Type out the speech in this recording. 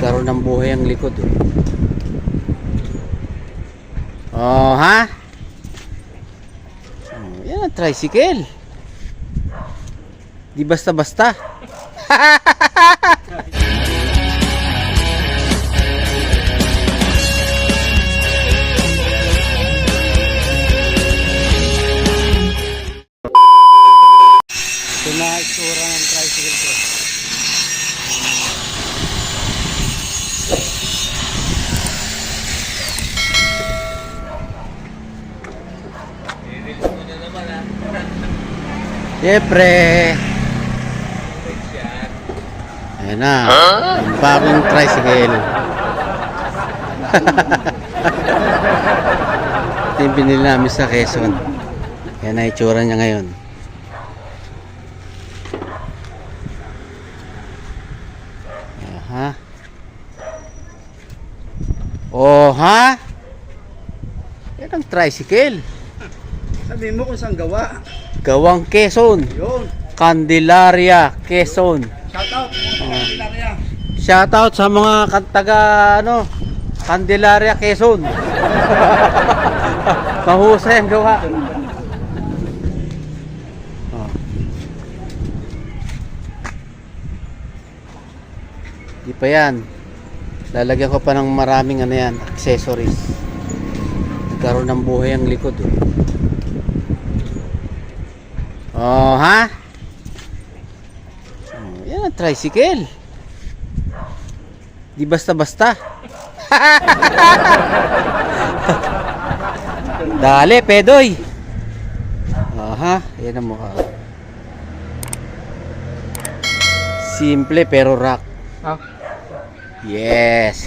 Nagkaroon ng buhay ang likod. Oh, ha? Oh, yan ang tricycle. Di basta-basta. Ito na itsura ng tricycle ko. Siyempre. Ayan na. Yung bagong tricycle. Ito yung binili namin sa Quezon. Yan na itsura niya ngayon. Ha? Oh, ha? Yan ang tricycle. Sabihin mo kung saan gawa. Gawang Quezon. Yun. Candelaria, Quezon. Shoutout. Candelaria. Shoutout sa mga taga Candelaria, Quezon. Mahusay ang gawa. Oh. Di pa yan. Lalagyan ko pa ng maraming accessories. Nagkaroon ng buhay ang likod. Oh, ha? Oh, yan ang tricycle. Di basta-basta. Dali, pedoy. Aha, yan ang mukha. Simple pero rock. Ah. Yes.